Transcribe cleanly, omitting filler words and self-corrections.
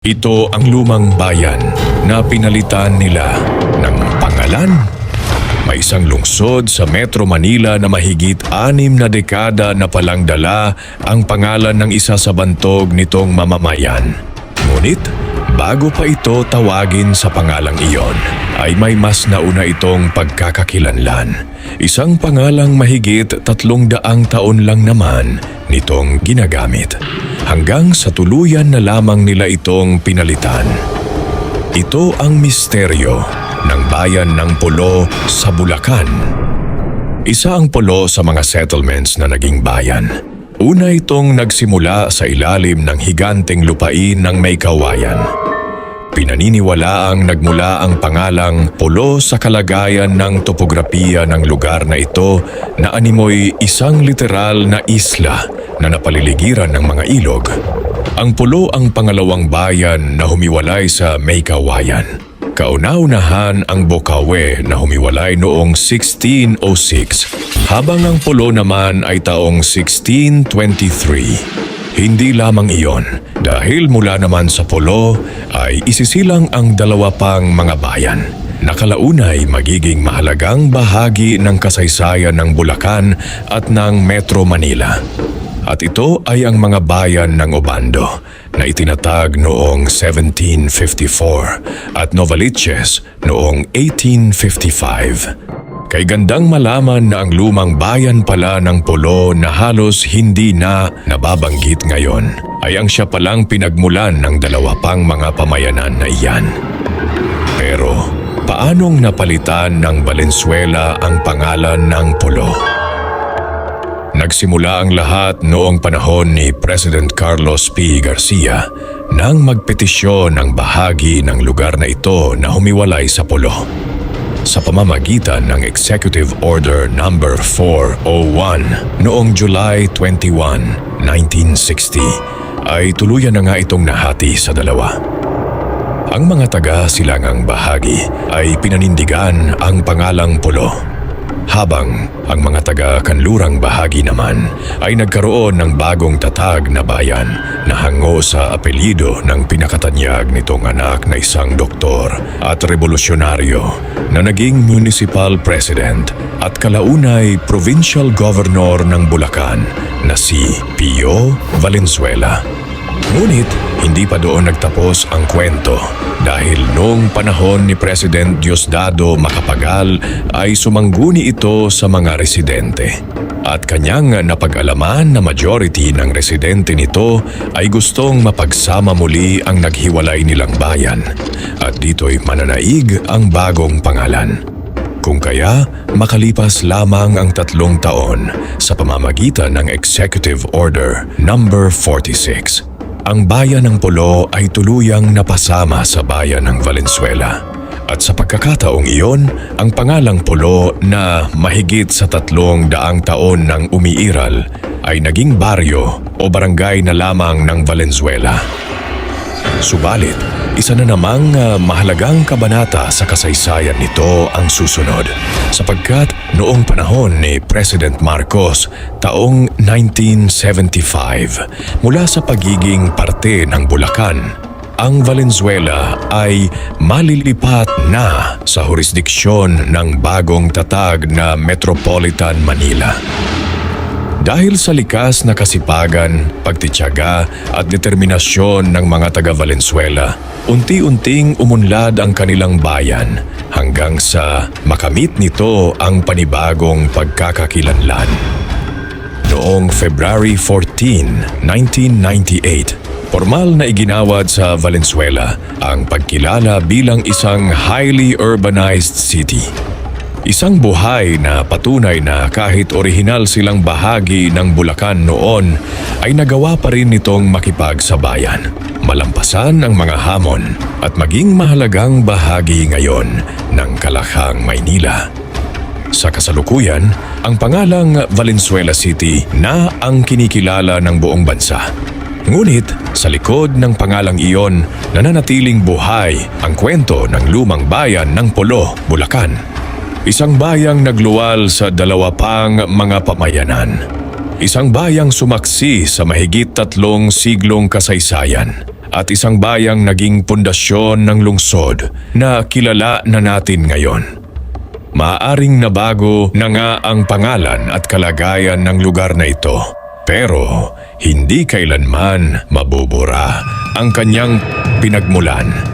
Ito ang lumang bayan na pinalitan nila ng pangalan. May isang lungsod sa Metro Manila na mahigit 6 na dekada na palang dala ang pangalan ng isa sa bantog nitong mamamayan. Ngunit bago pa ito tawagin sa pangalang iyon, ay may mas nauna itong pagkakakilanlan. Isang pangalang mahigit 300 taon lang naman nitong ginagamit. Hanggang sa tuluyan na lamang nila itong pinalitan. Ito ang misteryo ng bayan ng Pulo sa Bulacan. Isa ang pulo sa mga settlements na naging bayan. Una itong nagsimula sa ilalim ng higanteng lupain ng may kawayan. Pinaniniwalaang nagmula ang pangalang Pulo sa kalagayan ng topografiya ng lugar na ito na animoy isang literal na isla na napaliligiran ng mga ilog. Ang Pulo ang pangalawang bayan na humiwalay sa may kawayan. Kauna-unahan ang Bocaue na humiwalay noong 1606, habang ang Pulo naman ay taong 1623. Hindi lamang iyon, dahil mula naman sa Pulo ay isisilang ang dalawa pang mga bayan na kalaunay magiging mahalagang bahagi ng kasaysayan ng Bulacan at ng Metro Manila. At ito ay ang mga bayan ng Obando na itinatag noong 1754 at Novaliches noong 1855. Kay gandang malaman na ang lumang bayan pala ng Pulo na halos hindi na nababanggit ngayon ay ang siya palang pinagmulan ng dalawa pang mga pamayanan na iyan. Pero paanong napalitan ng Valenzuela ang pangalan ng Pulo? Nagsimula ang lahat noong panahon ni President Carlos P. Garcia nang magpetisyon ng bahagi ng lugar na ito na humiwalay sa Pulo. Sa pamamagitan ng Executive Order No. 401 noong July 21, 1960 ay tuluyan na nga itong nahati sa dalawa. Ang mga taga-silangang bahagi ay pinanindigan ang pangalang Pulo, habang ang mga taga-kanlurang bahagi naman ay nagkaroon ng bagong tatag na bayan na hango sa apelyido ng pinakatanyag nitong anak na isang doktor at revolusyonaryo na naging municipal president at kalaunay provincial governor ng Bulacan na si Pio Valenzuela. Ngunit hindi pa doon nagtapos ang kwento dahil noong panahon ni President Diosdado Macapagal ay sumangguni ito sa mga residente. At kanyang napag-alaman na majority ng residente nito ay gustong mapagsama muli ang naghiwalay nilang bayan at dito'y mananaig ang bagong pangalan. Kung kaya, makalipas lamang ang 3 taon sa pamamagitan ng Executive Order No. 46, ang bayan ng Pulo ay tuluyang napasama sa bayan ng Valenzuela. At sa pagkakataong iyon, ang pangalang Pulo na mahigit sa 300 taon nang umiiral ay naging baryo o barangay na lamang ng Valenzuela. Subalit, isa na namang mahalagang kabanata sa kasaysayan nito ang susunod, sapagkat noong panahon ni President Marcos taong 1975, mula sa pagiging parte ng Bulacan, ang Valenzuela ay malilipat na sa jurisdiksyon ng bagong tatag na Metropolitan Manila. Dahil sa likas na kasipagan, pagtitiyaga at determinasyon ng mga taga-Valenzuela, unti-unting umunlad ang kanilang bayan hanggang sa makamit nito ang panibagong pagkakakilanlan. Noong February 14, 1998, formal na iginawad sa Valenzuela ang pagkilala bilang isang highly urbanized city. Isang buhay na patunay na kahit orihinal silang bahagi ng Bulacan noon ay nagawa pa rin nitong makipagsabayan, malampasan ang mga hamon at maging mahalagang bahagi ngayon ng Kalakhang, Maynila. Sa kasalukuyan, ang pangalang Valenzuela City na ang kinikilala ng buong bansa. Ngunit sa likod ng pangalang iyon, nananatiling buhay ang kwento ng lumang bayan ng Pulo, Bulacan. Isang bayang nagluwal sa 2 pang mga pamayanan. Isang bayang sumaksi sa mahigit 3 siglong kasaysayan at isang bayang naging pundasyon ng lungsod na kilala na natin ngayon. Maaring nabago na nga ang pangalan at kalagayan ng lugar na ito, pero hindi kailanman mabubura ang kanyang pinagmulan.